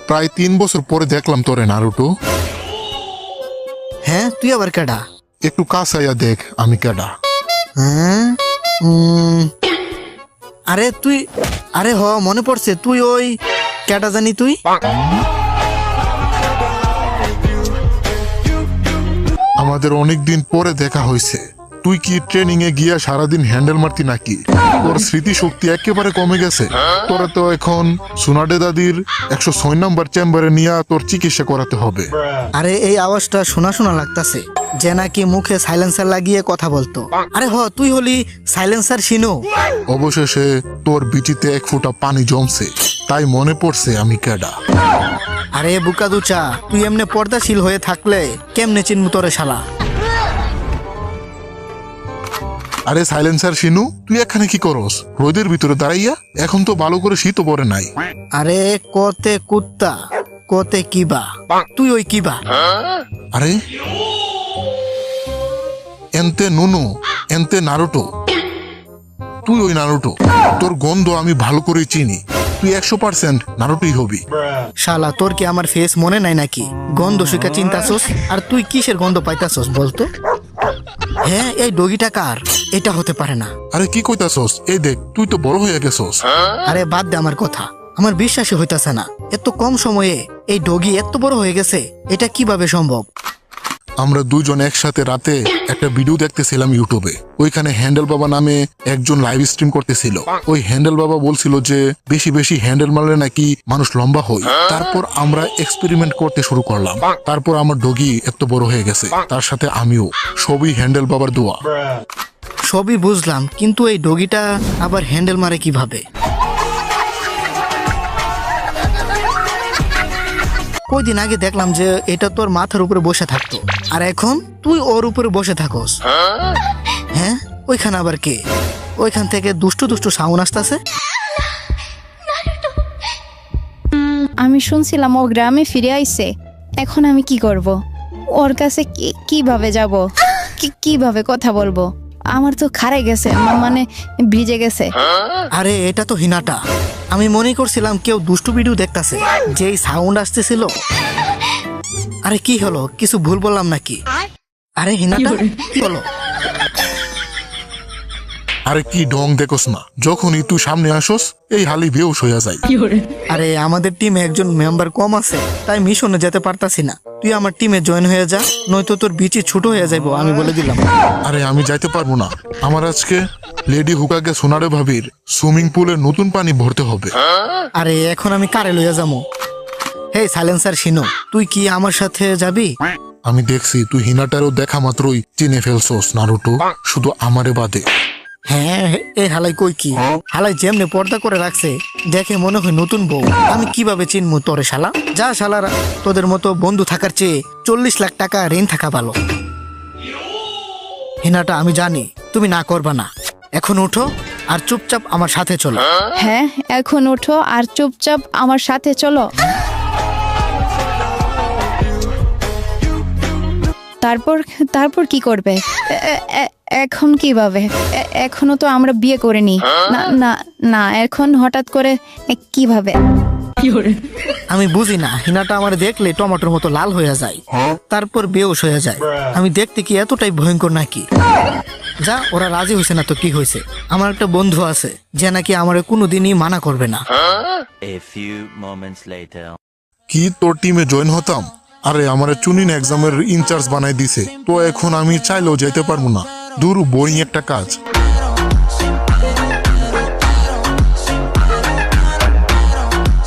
প্রায় 3 বছর পরে দেখলাম তোরে নারুটো। হ্যাঁ তুই আবার কেডা? একটু কাছাইয়া দেখ আমি কেডা। হ্যাঁ আরে তুই, আরে মনে পড়ছে, তুই ওই কেডা জানি তুই? আমাদের অনেক দিন পরে দেখা হয়েছে। তুই কি ট্রেনিং এ গিয়া সারাদিন হ্যান্ডেল মারতি নাকি? তোর স্মৃতি শক্তি একেবারে কমে গেছে। তোরা তো এখন সোনাডে দাদির 106 নম্বর চেম্বারে নিয়ে তোর চিকিৎসা করাতে হবে। আরে এই আওয়াজটা শোনা শোনা লাগতাছে, যে নাকি মুখে সাইলেন্সার লাগিয়ে কথা বলতো। আরে তুই হলি সাইলেন্সার শিনু। অবশেষে তোর বিচিতে 1 ফোঁটা পানি জমছে, তাই মনে পড়ছে আমি কেডা। আরে বুকাদুচা, তুই এমনি পর্দাশীল হয়ে থাকলে কেমনে চিনমু তোরে শালা? আরে সাইলেন্সার শিনু, তুই এখানে কি করস রোদের ভিতরে দাঁড়াইয়া? এখন তো ভালো করে শীতও পড়ে নাই। আরে কতে কুত্তা কতে কিবা, তুই ওই কিবা? আরে এনতে নুনু, এনতে নারুটো। তুই ওই নারুটো। তোর গন্ধ আমি ভালো করে চিনি। তুই 100% নারুটোই হবি। শালা, তোর কি আমার ফেস মনে নাই নাকি? গন্ধ শুকা চিন্তাছস? আর তুই কিসের গন্ধ পাইতাছস বলতো? হ্যাঁ, এই ডগিটা কার? এটা হতে পারে না। আরে কি কইতাছস? এই দেখ, তুই তো বড় হয়ে গেছস। আরে বাদ দে আমার কথা, আমার বিশ্বাসই হইতাছে না। এত কম সময়ে এই ডগি এত বড় হয়ে গেছে, এটা কিভাবে সম্ভব? আমরা দুজন একসাথে রাতে একটা ভিডিও দেখতেছিলাম ইউটিউবে। ওইখানে হ্যান্ডেল বাবা নামে একজন লাইভ স্ট্রিম করতেছিল। ওই হ্যান্ডেল বাবা বলছিল যে বেশি বেশি হ্যান্ডেল মারলে নাকি মানুষ লম্বা হয়। তারপর আমরা এক্সপেরিমেন্ট করতে শুরু করলাম। তারপর আমার ডগি এত বড় হয়ে গেছে, তার সাথে আমিও। সবই হ্যান্ডেল বাবার দোয়া। সবই বুঝলাম, কিন্তু এই ডগিটা আবার হ্যান্ডেল মারে কিভাবে? কয়দিন আগে দেখলাম যে এটা তোর মাথার উপরে বসে থাকতো, আর এখন তুই ওর উপরে বসে থাকস। হ্যাঁ, ওইখানে আবার কে? ওইখান থেকে দুষ্টু দুষ্টু সাউন্ড আসতেছে। আমি শুনছিলাম ও গ্রামে ফিরে আইছে। এখন আমি কি করব? ওর কাছে কিভাবে যাব? কিভাবে কথা বলবো? আমার তো খারাই গেছে, মানে ভিজে গেছে। আরে এটা তো হিনাটা। আমি মনে করছিলাম কেউ দুষ্টু ভিডিও দেখতাছে, যেই সাউন্ড আসতেছিল। আরে কি হলো? কিছু ভুল বললাম নাকি? আরে হিনাটা কি হলো? আরে কি ঢং দেখোস না? যখনই তুই সামনে আসস এই হালি বেউস হইয়া যায়। আরে আমাদের টিমে একজন মেম্বার কম আছে, তাই মিশনে যেতে পারতাছি না। তুই আমার টিমে জয়েন হয়ে যা, নয়তো তোর বিচি ছোট হয়ে যাইবো, আমি বলে দিলাম। আরে আমি যাইতে পারবো না। আমার আজকে লেডি হুকাকে সোনারে ভাবির সুইমিং পুলে নতুন পানি ভরতে হবে। আরে এখন আমি কারে লইয়া যাবো? হে সাইলেন্সার শিনো, তুই কি আমার সাথে যাবি? আমি দেখছি তুই হিনাটারও দেখা মাত্রই চিনে ফেলছস নারুটো, শুধু আমারে বাদে। হ্যাঁ, এই হালাই কই কি? হালাই যেমনে পর্দা করে রাখছে, দেখে মনে হয় নতুন বউ। আমি কিভাবে চিনবো তোরে শালা? যা শালারা, তোদের মতো বন্ধু থাকার চেয়ে 40 লাখ টাকা ঋণ থাকা ভালো। হিনাটা, আমি জানি তুমি না করবা না। এখন উঠো আর চুপচাপ আমার সাথে চলো। হ্যাঁ, এখন ওঠো আর চুপচাপ আমার সাথে চলো। তারপর কি করবে? এখন কিভাবে? এখনো তো আমরা বিয়ে করিনি। না না না, এখন হঠাৎ করে কিভাবে? আমি বুঝি না, হিনাটা আমার দেখলে টমেটোর মতো লাল হয়ে যায়, তারপর বেউস হয়ে যায়। আমি দেখতে কি এতটাই ভয়ঙ্কর নাকি? যা, ওরা রাজি হয়েছে না তো কি হয়েছে? আমার একটা বন্ধু আছে যে নাকি আমার কোনোদিনই মানা করবে না। A few moments later. কি তোর টিমে জয়েন হতাম? আরে আমার চুনিন এক্সামের ইনচার্জ বানাই দিছে, তো এখন আমি চাইলেও যেতে পারবো না। দূর, বোরিং একটা কাজ।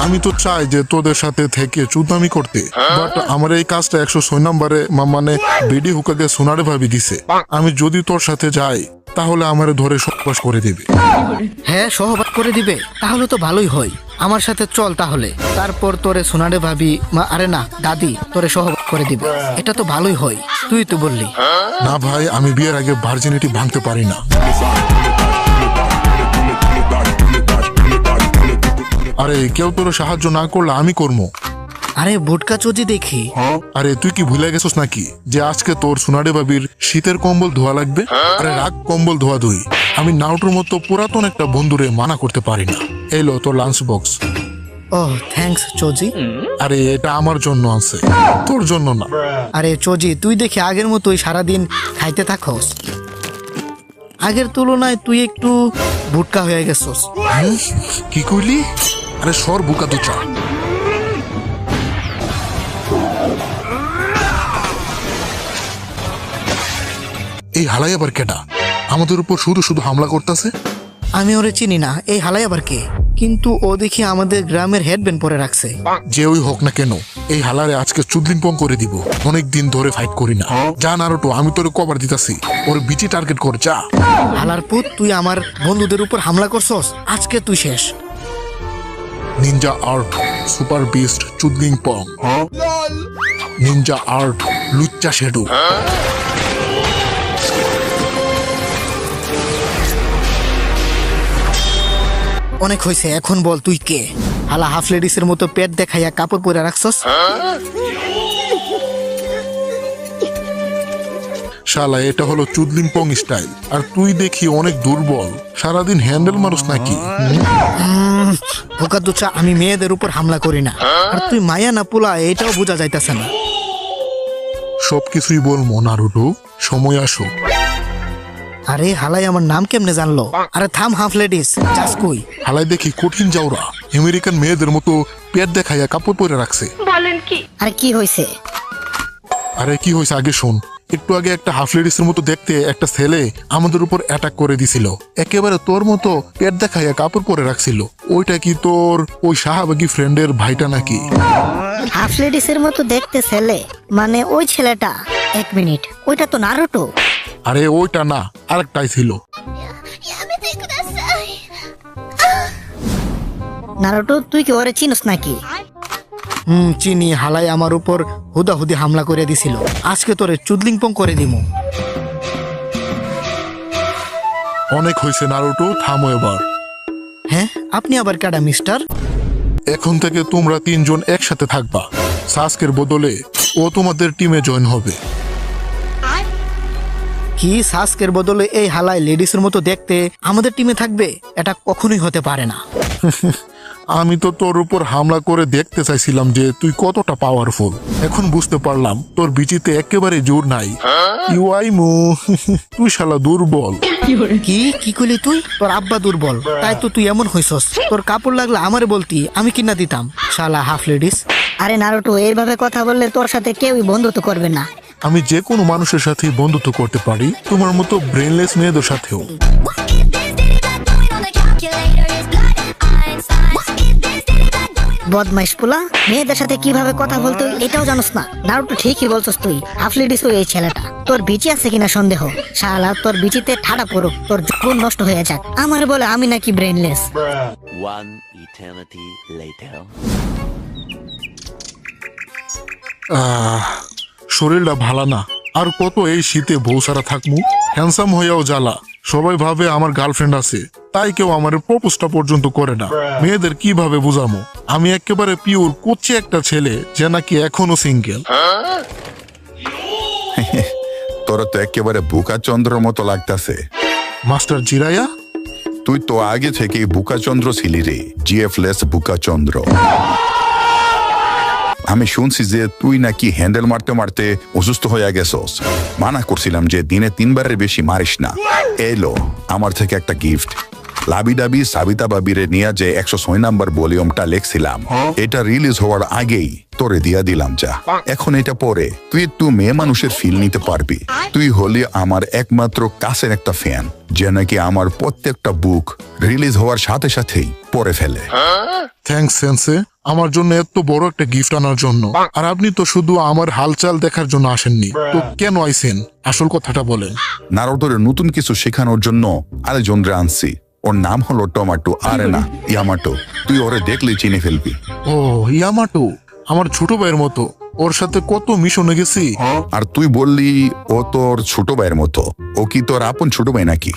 আমি তো চাই যে তোদের সাথে থেকে চুদামি করতে, বাট আমার এই কাজটা 106 নম্বরে মানে বেডি হুকাকে সোনারে ভাবি দিছে। আমি যদি তোর সাথে যাই তাহলে আমারে ধরে সহবাস করে দেবে। হ্যাঁ, সহবাস করে দিবে? তাহলে তো ভালোই হয়। আমার সাথে চল তাহলে, তারপর তোরে সোনারে ভাবি আরে না দাদি তোরে সহবাস করে দিবে। এটা তো ভালোই হয়, তুই তো বললি। না ভাই, আমি বিয়ের আগে ভার্জিনিটি ভাঙতে পারি না। আরে কেউ তোর সাহায্য না করলে আমি করবো। আরে বুটকা চোজি দেখি। আরে তুই কি ভুলে গেছিস নাকি যে আজকে তোর সোনারে বাবির শীতের কম্বল ধোয়া লাগবে? আরে রাগ কম্বল ধোয়া ধুই। আমি নাউটোর মতো পুরাতন একটা বন্ধুরে মানা করতে পারি না। এলো তোর লাঞ্চ বক্স। ও ও থ্যাঙ্কস চোজি। আরে এটা আমার জন্য আছে, তোর জন্য না। আরে চোজি, তুই দেখি আগের মতোই সারাদিন খাইতে থাকস। আগের তুলনায় তুই একটু ভুটকা হয়ে গেছস। কি কইলি? আরে সর বুকা তো চা। এই হালাই আবার কেটা আমাদের উপর শুধু শুধু হামলা করতেছে? আমি ওরে চিনি না, এই হালাই আবার কে? কিন্তু ও দেখি আমাদের গ্রামের হেডব্যান্ড পরে রাখছে। যে ওই হোক না কেন, এই হালারে আজকে চুদলিং পং করে দিব। অনেক দিন ধরে ফাইট করি না। যা নারুটো, আমি তোরে কভার দিতাছি, ওর বিচি টার্গেট কর যা। হালার পুত, তুই আমার বন্ধুদের উপর হামলা করছস, আজকে তুই শেষ। নিনজা আর্ট সুপার বিস্ট চুদলিং পং, নিনজা আর্ট লুচ্চা শেডু। অনেক হয়েছে, এখন বল তুই কে? হালা হাফ লেডিসের মতো পেট দেখাইয়া কাপড় পরে রাখছস। শালা এটা হলো চুদলিং পং স্টাইল, আর তুই দেখি অনেক দুর্বল, সারাদিন হ্যান্ডেল মারুস নাকি? ভোকা দুচা, আমি মেয়েদের উপর হামলা করি না। আর তুই মায়া না পোলা, এটাও বোঝা যাইতাছে না। সবকিছুই বলবো নারুটো, সময় আসুক। আরে হালাই আমার নাম কেমনে জানলো? আরে থাম হাফ লেডিস, যাস কই? হালাই দেখি কঠিন যাওরা আমেরিকান মেয়েদের মতো পেট দেখাইয়া কাপড় পরে রাখছে। আরে কি হয়েছে? আরে কি হয়েছে আগে শোন। একটু আগে একটা হাফ লেডিসের মতো দেখতে একটা ছেলে আমাদের উপর অ্যাটাক করে দিছিল, একেবারে তোর মতো পেট দেখাইয়া কাপড় পরে রাখছিল। ওইটা কি তোর ওই শাহবাগী ফ্রেন্ডের ভাইটা নাকি? হাফ লেডিসের মতো দেখতে ছেলে মানে ওই ছেলেটা? এক মিনিট, ওইটা তো নারুটো। আরে ওইটা না, আরেকটাই ছিল। নারুটো, তুই কি ওরে চিনস নাকি? চিনি। হালাই আমার উপর হুদাহুদি হামলা করে দিছিল, আজকে তোরে চুদলিংপং করে দিমু। অনেক হয়েছে নারুটো, থামো এবার। হ্যাঁ, আপনি আবার কাটা মিস্টার? এখন থেকে তোমরা তিনজন একসাথে থাকবা। সাস্কের বদলে ও তোমাদের টিমে জয়েন হবে। কি সাস্কের বদলে এই হালাই লেডিসের মতো দেখতে আমাদের টিমে থাকবে? এটা কখনোই হতে পারে না। আমি তো তোর উপর হামলা করে দেখতে চাইছিলাম যে তুই কতটা পাওয়ারফুল। এখন বুঝতে পারলাম তোর বিচিতে একেবারে জোর নাই। ইউআইমু, তুই শালা দুর্বল। কি কি কইলি তুই? তোর আব্বা দুর্বল, তাই তো তুই এমন হইছস। তোর কাপড় লাগলে আমারে বলতি, আমি কিনা দিতাম। শালা হাফ লেডিস। আরে নারুটো, এইভাবে কথা বললে তোর সাথে কেউই বন্ধুত্ব করবে না। আমি যে কোনো মানুষের সাথে বন্ধুত্ব করতে পারি, তোমার মতো ব্রেনলেস মেয়েদের সাথেও। বদমাইশ পোলা, মেয়েদের সাথে কিভাবে কথা বলতে হয় এটাও জানোস না? নারুটো ঠিকই বলছস তুই, হাফ লেডিস ওই এই ছেলেটা। তোর বিচি আছে কিনা সন্দেহ। শালা তোর বিচিতে ঠাডা পড়ুক, তোর জীবন নষ্ট হয়ে যাক। আমার বলে আমি নাকি ব্রেনলেস। One eternity later. শরীরটা ভালো না, আর কত এই শীতে বউ সারা থাকমু। হ্যান্ডসাম হইয়াও জ্বালা। সবাই ভাবে আমার গার্লফ্রেন্ড আছে, তাই কেউ আমার প্রপোজটা পর্যন্ত করে না। মেয়েদের কিভাবে বুঝামো আমি একেবারে পিওর কোচে একটা ছেলে যে নাকি এখনো সিঙ্গেল। তোর তো একেবারে বুকাচন্দ্রের মতো লাগতাছে। মাস্টার জিরাইয়া, তুই তো আগে থেকেই বুকাচন্দ্র ছিলি রে, জিএফলেস বুকাচন্দ্র। আমি শুনছি যে তুই নাকি হ্যান্ডেল মারতে মারতে অসুস্থ হয়ে গেছস। মানা করছিলাম যে দিনে 3 বারের বেশি মারিস না। এলো আমার থেকে একটা গিফট। লাবি ডাবি সাবিতা বাবিরে নিয়ে যে 106 নাম্বার ভলিউমটা লেখছিলাম, এটা রিলিজ হওয়ার আগেই তোরে দিয়া দিলাম। যা, এখন এটা পরে তুই একটু মেয়ে মানুষের ফিল নিতে পারবি। তুই হলি আমার একমাত্র কাছের একটা ফ্যান, যে নাকি আমার প্রত্যেকটা বুক রিলিজ হওয়ার সাথে সাথেই পড়ে ফেলে। থ্যাঙ্কস সেন্সে, আমার জন্য এত বড় একটা গিফট আনার জন্য। আর আপনি তো শুধু আমার হালচাল দেখার জন্য আসেননি, তো কেন আইছেন? আসল কথাটা বলেন। নারুটোরে নতুন কিছু শেখানোর জন্য আরেকজনরে আনছি। ওর নাম হলো টমাটো, আরে না ইয়ামাটো। তুই ওরে দেখলে চিনে ফেলবি। ও ইয়ামাটো, আমার ছোট ভাইয়ের মতো। ওর সাথে কত মিশনে গেছি। আর তুই বললি ও তোর ছোট ভাইয়ের মতো। ও কি তোর আপন ছোট ভাই নাকি?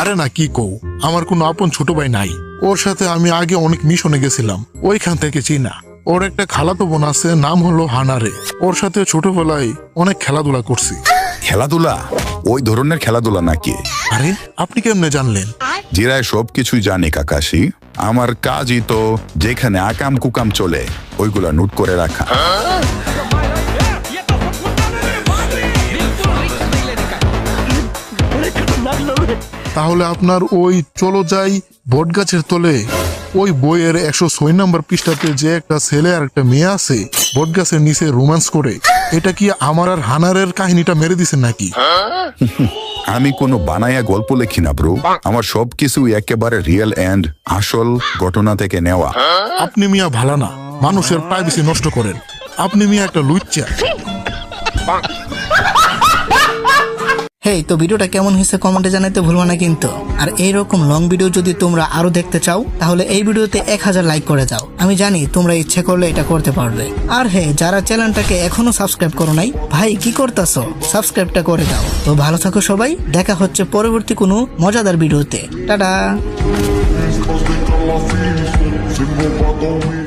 আরে না, কি কও, আমার কোনো আপন ছোট ভাই নাই। ওর সাথে আমি আগে অনেক মিশনে গেছিলাম, ওইখান থেকে চিনা। ওর একটা খালাতো বোন আছে, নাম হলো হানারে। ওর সাথে ছোটবেলায় অনেক খেলাধুলা করছি। খেলাধুলা? ওই ধরনের খেলাধুলা নাকি? আরে আপনি কেমনে জানলেন? জিরায় সবকিছুই জানে কাকাশি। আমার কাজই তো যেখানে আকাম কুকাম চলে ওইগুলা নোট করে রাখা। তাহলে আপনার ওই চলো যাই বট গাছের তলে ওই বইয়ের 106 নম্বর পৃষ্ঠাতে যে একটা ছেলে আর একটা মেয়ে আছে বট গাছের নিচে রোম্যান্স করে, এটা কি আমার আর হানারের কাহিনীটা মেরে দিছেন নাকি? আমি কোনো বানায়া গল্প লেখি না ব্রো, আমার সবকিছু একেবারে রিয়েল এন্ড আসল ঘটনা থেকে নেওয়া। আপনি মিয়া ভালা না, মানুষের প্রাইভেসি নষ্ট করেন। আপনি মিয়া একটা লুচ্চা। হেই, তো ভিডিওটা কেমন হয়েছে কমেন্টে জানাতে ভুলবা না কিন্তু। আর এইরকম লং ভিডিও যদি তোমরা আরো দেখতে চাও তাহলে এই ভিডিওতে 1000 লাইক করে দাও। আমি জানি তোমরা ইচ্ছে করলে এটা করতে পারবে। আর হ্যাঁ, যারা চ্যানেলটাকে এখনো সাবস্ক্রাইব করো নাই, ভাই কি করতেছো, সাবস্ক্রাইবটা করে দাও। তো ভালো থাকো সবাই, দেখা হচ্ছে পরবর্তী কোনো মজাদার ভিডিওতে। Tata. Cause they call my feelings, single but don't mean